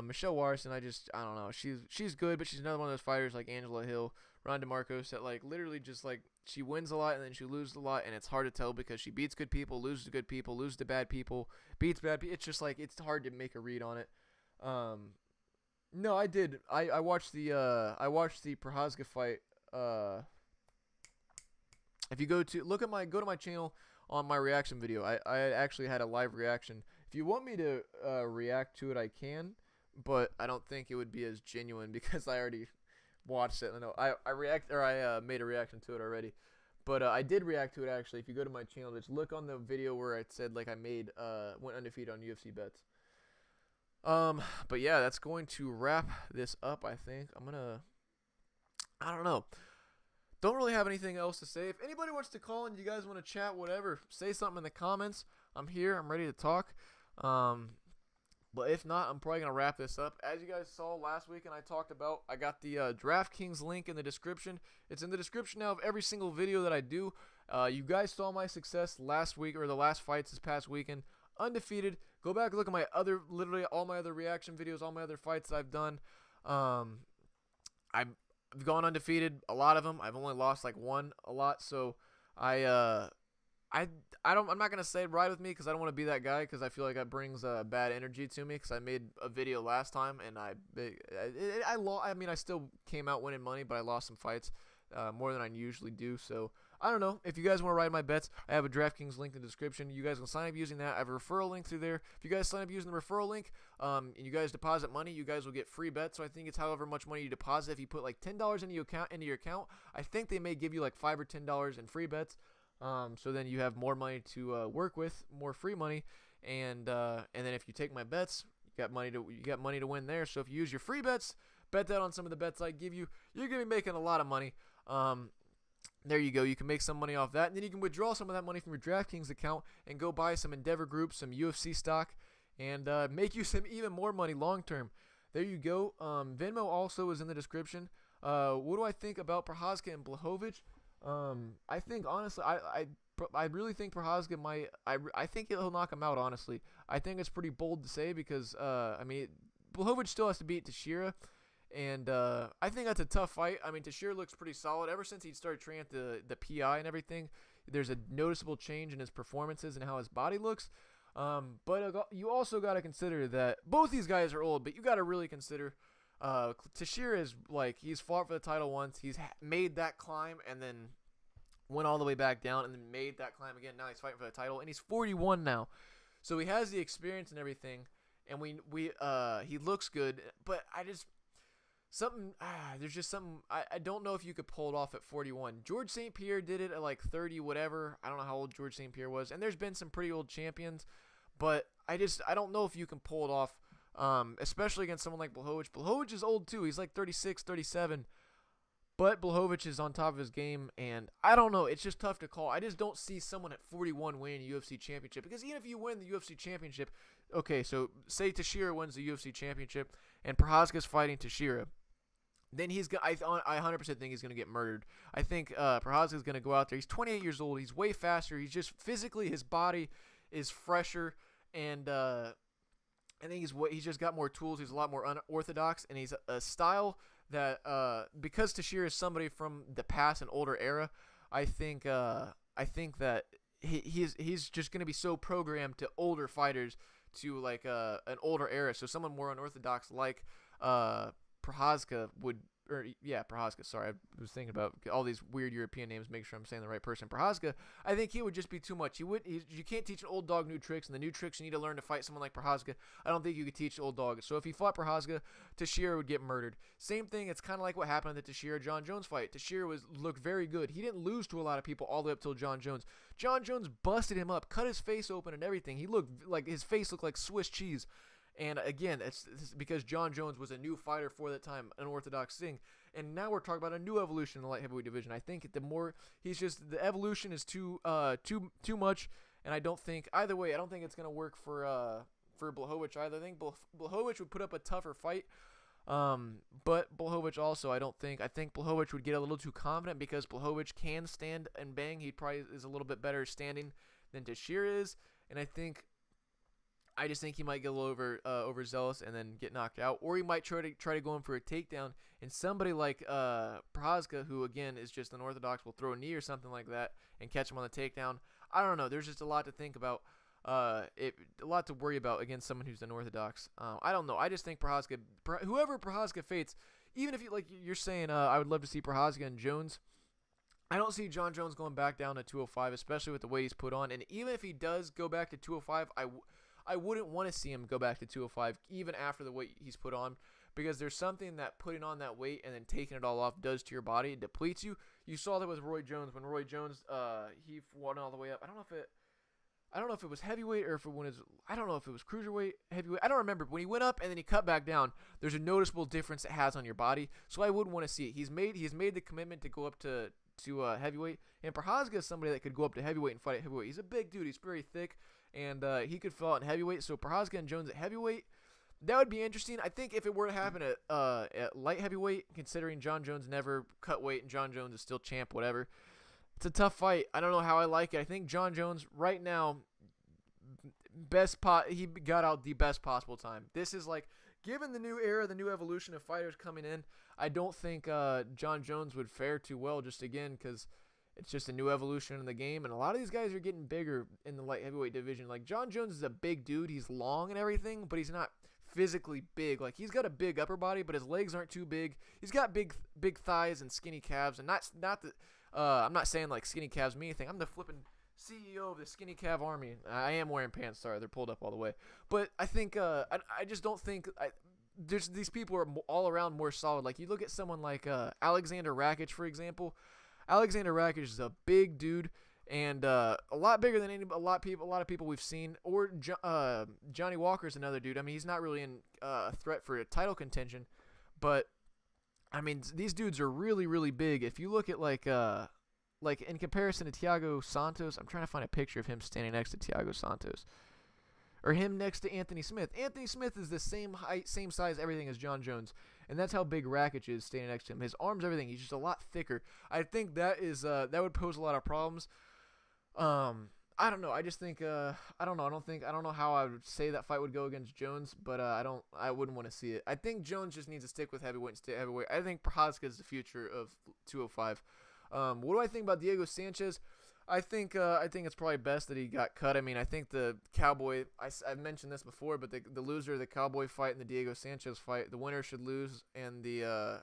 Michelle Waterson, I don't know. She's good, but she's another one of those fighters like Angela Hill, Randa Markos that literally just she wins a lot and then she loses a lot, and it's hard to tell because she beats good people, loses to good people, loses to bad people, beats bad people. It's just it's hard to make a read on it. No, I did. I watched the Prochazka fight. If you go to my channel on my reaction video, I actually had a live reaction. If you want me to react to it, I can, but I don't think it would be as genuine because I already watched it. I know I made a reaction to it already, but I did react to it actually. If you go to my channel, just look on the video where it said I went undefeated on UFC bets. But yeah, that's going to wrap this up. I think I don't know. Don't really have anything else to say. If anybody wants to call and you guys want to chat, whatever, say something in the comments. I'm here. I'm ready to talk. But if not, I'm probably going to wrap this up. As you guys saw last week and I talked about, I got the DraftKings link in the description. It's in the description now of every single video that I do. You guys saw my success last week, or the last fights this past weekend. Undefeated. Go back and look at my literally all my other reaction videos, all my other fights that I've done. I've gone undefeated, a lot of them. I've only lost one a lot. So I'm not gonna say ride with me because I don't want to be that guy because I feel like that brings bad energy to me because I made a video last time and I still came out winning money, but I lost some fights more than I usually do. So I don't know. If you guys want to ride my bets, I have a DraftKings link in the description. You guys can sign up using that. I have a referral link through there. If you guys sign up using the referral link, and you guys deposit money, you guys will get free bets. So I think it's however much money you deposit. If you put $10 into your account, I think they may give you $5 or $10 in free bets. So then you have more money to work with, more free money, and then if you take my bets, you got money to win there. So if you use your free bets, bet that on some of the bets I give you, you're gonna be making a lot of money. There you go. You can make some money off that, and then you can withdraw some of that money from your DraftKings account and go buy some Endeavor Group, some UFC stock, and make you some even more money long term. There you go. Venmo also is in the description. What do I think about Prochazka and Blachowicz? I think honestly, I really think Prochazka might. I think he'll knock him out. Honestly, I think it's pretty bold to say because Blachowicz still has to beat Teixeira. And I think that's a tough fight. I mean, Teixeira looks pretty solid. Ever since he started training at the PI and everything, there's a noticeable change in his performances and how his body looks. But you also got to consider that both these guys are old, but you got to really consider Teixeira is he's fought for the title once. He's made that climb and then went all the way back down and then made that climb again. Now he's fighting for the title, and he's 41 now. So he has the experience and everything, and he looks good, but there's just something I don't know if you could pull it off at 41. George St. Pierre did it at 30 whatever. I don't know how old George St. Pierre was, and there's been some pretty old champions, but I don't know if you can pull it off, especially against someone like Blachowicz. Blachowicz is old too. He's 36, 37, but Blachowicz is on top of his game, and I don't know. It's just tough to call. I just don't see someone at 41 winning a UFC championship, because even if you win the UFC championship, okay, so say Teixeira wins the UFC championship and Prochazka's fighting Teixeira, then I 100% think he's going to get murdered. I think Prochazka's going to go out there. He's 28 years old. He's way faster. He's just physically, his body is fresher, and I think he's just got more tools. He's a lot more unorthodox, and he's a style that because Teixeira is somebody from the past, an older era, I think that he's just going to be so programmed to older fighters, to an older era. So someone more unorthodox like Prochazka would Prochazka. Sorry, I was thinking about all these weird European names. Make sure I'm saying the right person. Prochazka. I think he would just be too much. You can't teach an old dog new tricks, and the new tricks you need to learn to fight someone like Prochazka. I don't think you could teach the old dog. So if he fought Prochazka, Teixeira would get murdered. Same thing. It's kind of like what happened in the Teixeira-John Jones fight. Teixeira looked very good. He didn't lose to a lot of people all the way up till John Jones. John Jones busted him up, cut his face open and everything. His face looked like Swiss cheese. And again, it's because John Jones was a new fighter for that time, an orthodox thing. And now we're talking about a new evolution in the light heavyweight division. I think the evolution is too much. And I don't think either way. I don't think it's gonna work for Blachowicz either. I think Blachowicz would put up a tougher fight. But Blachowicz also, I think Blachowicz would get a little too confident because Blachowicz can stand and bang. He probably is a little bit better standing than Teixeira is, and I just think he might get a little overzealous and then get knocked out, or he might try to go in for a takedown. And somebody like Prochazka, who again is just an orthodox, will throw a knee or something like that and catch him on the takedown. I don't know. There's just a lot to think about. A lot to worry about against someone who's unorthodox. I don't know. I just think whoever Prochazka fates, even if you're saying, I would love to see Prochazka and Jones. I don't see John Jones going back down to 205, especially with the weight he's put on. And even if he does go back to 205, I wouldn't want to see him go back to 205 even after the weight he's put on, because there's something that putting on that weight and then taking it all off does to your body. It depletes you. You saw that with Roy Jones when Roy Jones he won all the way up. I don't know if it was heavyweight or I don't know if it was cruiserweight, heavyweight. I don't remember. When he went up and then he cut back down, there's a noticeable difference it has on your body. So I wouldn't want to see it. He's made the commitment to go up to heavyweight. And Prochazka is somebody that could go up to heavyweight and fight at heavyweight. He's a big dude. He's very thick, and he could fight in heavyweight. So Prochazka and Jones at heavyweight, that would be interesting. I think if it were to happen at light heavyweight, considering John Jones never cut weight and John Jones is still champ, whatever. It's a tough fight. I don't know how I like it. I think John Jones right now, he got out the best possible time. This is like, given the new era, the new evolution of fighters coming in, I don't think John Jones would fare too well, just again because it's just a new evolution in the game, and a lot of these guys are getting bigger in the light heavyweight division. Like John Jones is a big dude. He's long and everything, but he's not physically big. Like he's got a big upper body, but his legs aren't too big. He's got big thighs and skinny calves, and not the I'm not saying like skinny calves mean anything. I'm the flipping CEO of the skinny calf army. I am wearing pants. Sorry, they're pulled up all the way. But I think I just don't think these people are all around more solid. Like you look at someone like Alexander Rakic, for example. Alexander Rakic is a big dude and a lot bigger than a lot of people we've seen. Or Johnny Walker's another dude. I mean, he's not really in a threat for a title contention, but I mean, these dudes are really, really big. If you look at like in comparison to Thiago Santos, I'm trying to find a picture of him standing next to Thiago Santos, or him next to Anthony Smith. Anthony Smith is the same height, same size, everything as John Jones, and that's how big Rakic is standing next to him. His arms, everything. He's just a lot thicker. I think that that would pose a lot of problems. I don't know. I just think I don't know. I don't know how I would say that fight would go against Jones, but I wouldn't want to see it. I think Jones just needs to stick with heavyweight and stay heavyweight. I think Prochazka is the future of 205. What do I think about Diego Sanchez? I think it's probably best that he got cut. I mean, I think the Cowboy, I've mentioned this before, but the loser of the Cowboy fight and the Diego Sanchez fight, the winner should lose, and the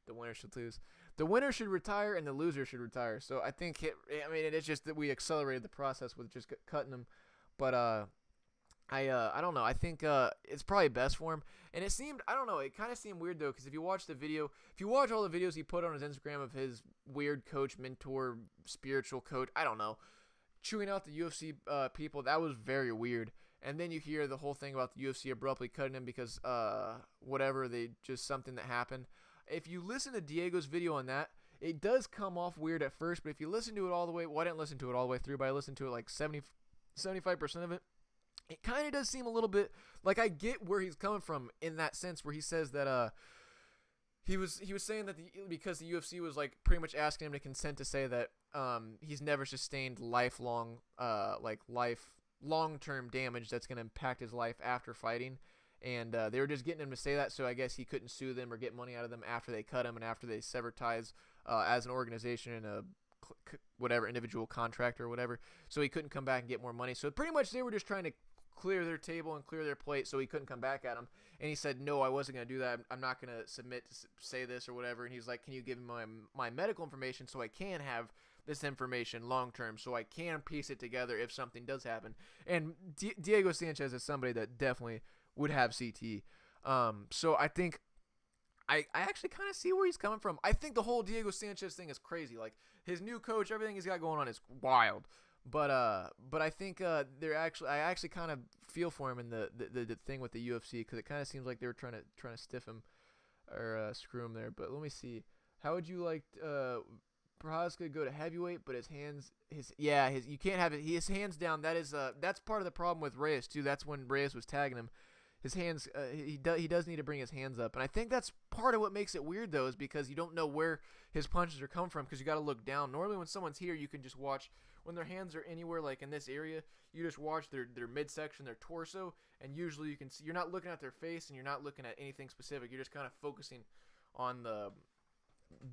winner should lose. The winner should retire and the loser should retire. So I think it's just that we accelerated the process with just cutting him. But I don't know. I think it's probably best for him. And it seemed, I don't know, it kind of seemed weird though, because if you watch all the videos he put on his Instagram of his weird coach, mentor, spiritual coach, I don't know, chewing out the UFC people, that was very weird. And then you hear the whole thing about the UFC abruptly cutting him because something that happened. If you listen to Diego's video on that, it does come off weird at first, but if you listen to it all the way, I didn't listen to it all the way through, but I listened to it like 75% of it. It kind of does seem a little bit like I get where he's coming from in that sense, where he says that he was saying that because the UFC was like pretty much asking him to consent to say that he's never sustained long-term damage that's going to impact his life after fighting. And they were just getting him to say that, so I guess he couldn't sue them or get money out of them after they cut him and after they severed ties as an organization and a whatever individual contract or whatever. So he couldn't come back and get more money. So pretty much they were just trying to clear their table and clear their plate so he couldn't come back at him. And he said, no, I wasn't going to do that. I'm not going to submit to say this or whatever. And he's like, can you give me my medical information so I can have this information long term so I can piece it together if something does happen. And Diego Sanchez is somebody that definitely would have CTE. So I think I actually kind of see where he's coming from. I think the whole Diego Sanchez thing is crazy. Like, his new coach, everything he's got going on is wild. But I think I actually kind of feel for him in the thing with the UFC, because it kind of seems like they were trying to stiff him or screw him there. But let me see. How would you like Prochazka go to heavyweight, but his you can't have it. His hands down. That's part of the problem with Reyes too. That's when Reyes was tagging him. His hands, he does need to bring his hands up, and I think that's part of what makes it weird though, is because you don't know where his punches are coming from, because you got to look down. Normally, when someone's here, you can just watch when their hands are anywhere, like in this area. You just watch their midsection, their torso, and usually you can see. You're not looking at their face, and you're not looking at anything specific. You're just kind of focusing on the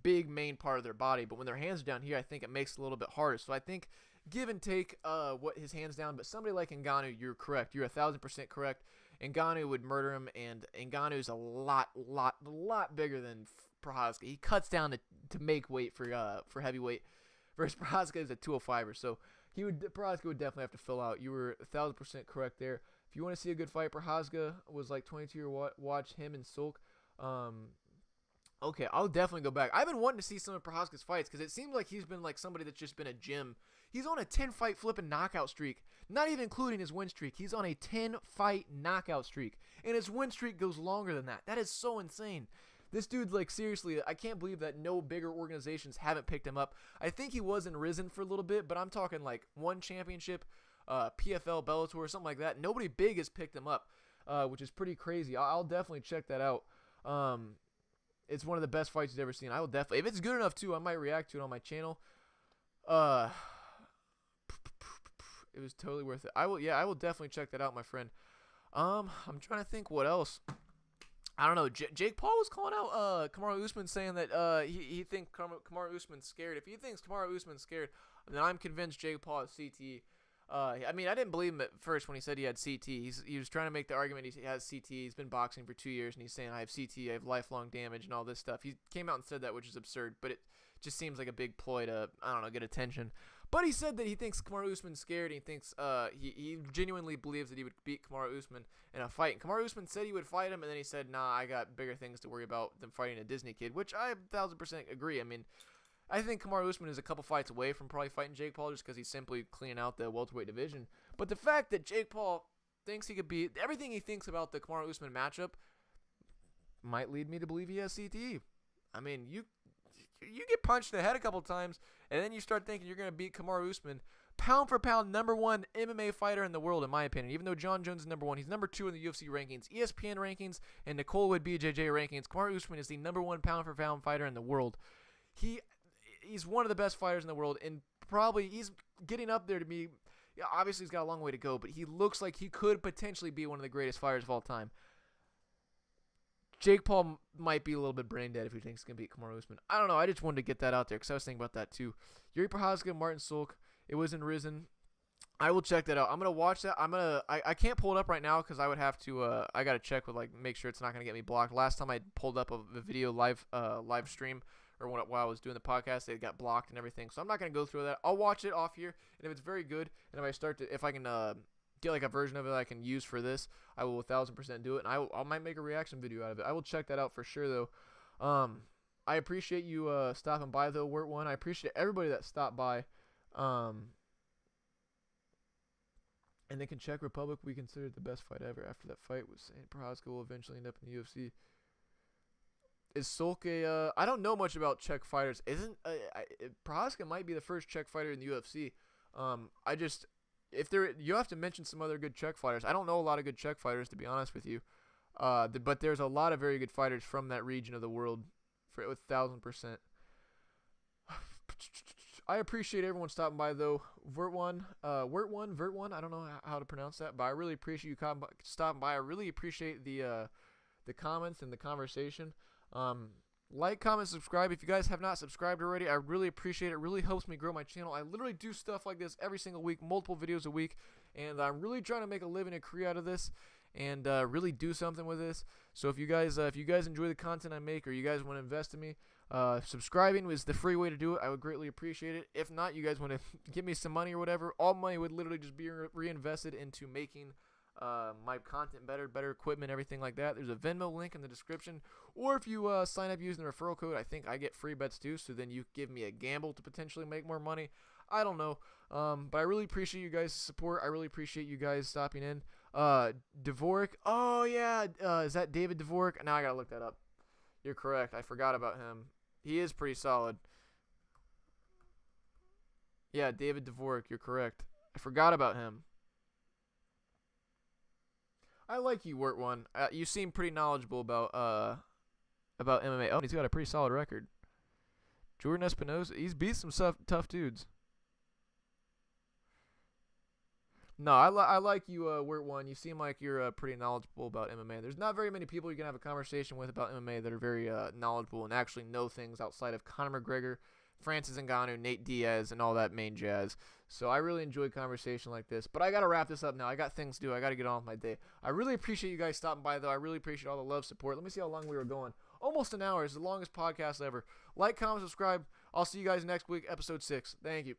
big main part of their body. But when their hands are down here, I think it makes it a little bit harder. So I think give and take what his hands down. But somebody like Ngannou, you're correct. You're 1,000% correct. Ngannou would murder him, and Ngannou's a lot bigger than Prochazka. He cuts down to make weight for heavyweight, versus Prochazka is a 205er. So Prochazka would definitely have to fill out. You were 1,000% correct there. If you want to see a good fight, Prochazka was like 22 or watch him and Sulk. Okay, I'll definitely go back. I've been wanting to see some of Prochazka's fights, because it seems like he's been like somebody that's just been a gym. He's on a 10-fight flipping knockout streak, not even including his win streak. He's on a 10-fight knockout streak, and his win streak goes longer than that. That is so insane. This dude, like, seriously, I can't believe that no bigger organizations haven't picked him up. I think he was in Risen for a little bit, but I'm talking like one championship, PFL, Bellator, or something like that. Nobody big has picked him up, which is pretty crazy. I'll definitely check that out. It's one of the best fights you've ever seen. I will definitely, if it's good enough too, I might react to it on my channel. It was totally worth it. I will definitely check that out, my friend. I'm trying to think what else. I don't know. Jake Paul was calling out Kamaru Usman, saying that he thinks Kamaru Usman's scared. If he thinks Kamaru Usman's scared, then I'm convinced Jake Paul has CTE. I mean, I didn't believe him at first when he said he had CT. He was trying to make the argument he has CT. He's been boxing for 2 years, and he's saying, I have CT, I have lifelong damage, and all this stuff. He came out and said that, which is absurd, but it just seems like a big ploy to, I don't know, get attention. But he said that he thinks Kamaru Usman's scared, and he thinks he genuinely believes that he would beat Kamaru Usman in a fight. And Kamaru Usman said he would fight him, and then he said, nah, I got bigger things to worry about than fighting a Disney kid, which I 1,000% agree. I mean, I think Kamaru Usman is a couple fights away from probably fighting Jake Paul, just because he's simply cleaning out the welterweight division. But the fact that Jake Paul thinks he could beat everything he thinks about the Kamaru Usman matchup might lead me to believe he has CTE. I mean, you get punched in the head a couple times, and then you start thinking you're going to beat Kamaru Usman. Pound for pound, #1 MMA fighter in the world, in my opinion. Even though John Jones is #1, he's #2 in the UFC rankings, ESPN rankings, and nicolawood BJJ rankings. Kamaru Usman is the #1 pound for pound fighter in the world. He's one of the best fighters in the world, and probably he's getting up there to be. Yeah, obviously, he's got a long way to go, but he looks like he could potentially be one of the greatest fighters of all time. Jake Paul might be a little bit brain dead if he thinks he can beat Kamaru Usman. I don't know. I just wanted to get that out there because I was thinking about that too. Yuri Prochazka, Martin Sulk. It was in Risen. I will check that out. I'm gonna watch that. I can't pull it up right now because I would have to. I gotta check with make sure it's not gonna get me blocked. Last time I pulled up a video live stream or while I was doing the podcast, it got blocked and everything. So I'm not gonna go through that. I'll watch it off here, and if it's very good, and if I can get like a version of it I can use for this, I will 1,000% do it, and I might make a reaction video out of it. I will check that out for sure though. I appreciate you stopping by though, Wirt One. I appreciate everybody that stopped by. And then Czech Republic, we considered the best fight ever. After that fight was saying Prochazka will eventually end up in the UFC. Is Sulk I don't know much about Czech fighters. Prochazka might be the first Czech fighter in the UFC. You have to mention some other good Czech fighters. I don't know a lot of good Czech fighters, to be honest with you. But there's a lot of very good fighters from that region of the world, for 1,000%. I appreciate everyone stopping by though. Vert one. I don't know how to pronounce that, but I really appreciate you stopping by. I really appreciate the comments and the conversation. Like, comment, subscribe. If you guys have not subscribed already, I really appreciate it. It really helps me grow my channel. I literally do stuff like this every single week, multiple videos a week, and I'm really trying to make a living and career out of this, and really do something with this. So if you guys enjoy the content I make, or you guys want to invest in me, subscribing is the free way to do it. I would greatly appreciate it. If not, you guys want to give me some money or whatever, all money would literally just be reinvested into making my content better equipment, everything like that. There's a Venmo link in the description, or if you sign up using the referral code, I think I get free bets too, so then you give me a gamble to potentially make more money. I don't know, but I really appreciate you guys' support. I really appreciate you guys stopping in. Dvorak, oh yeah, is that David Dvorak? Now I gotta look that up. You're correct, I forgot about him. He is pretty solid. Yeah, David Dvorak, you're correct. I forgot about him. I like you, Wirt One. You seem pretty knowledgeable about MMA. Oh, and he's got a pretty solid record. Jordan Espinosa, he's beat some tough dudes. No, I like you, Wirt One. You seem like you're pretty knowledgeable about MMA. There's not very many people you can have a conversation with about MMA that are very knowledgeable and actually know things outside of Conor McGregor, Francis Ngannou, Nate Diaz, and all that main jazz. So I really enjoy conversation like this. But I got to wrap this up now. I got things to do. I got to get on with my day. I really appreciate you guys stopping by, though. I really appreciate all the love, support. Let me see how long we were going. Almost an hour. It's the longest podcast ever. Like, comment, subscribe. I'll see you guys next week, episode 6. Thank you.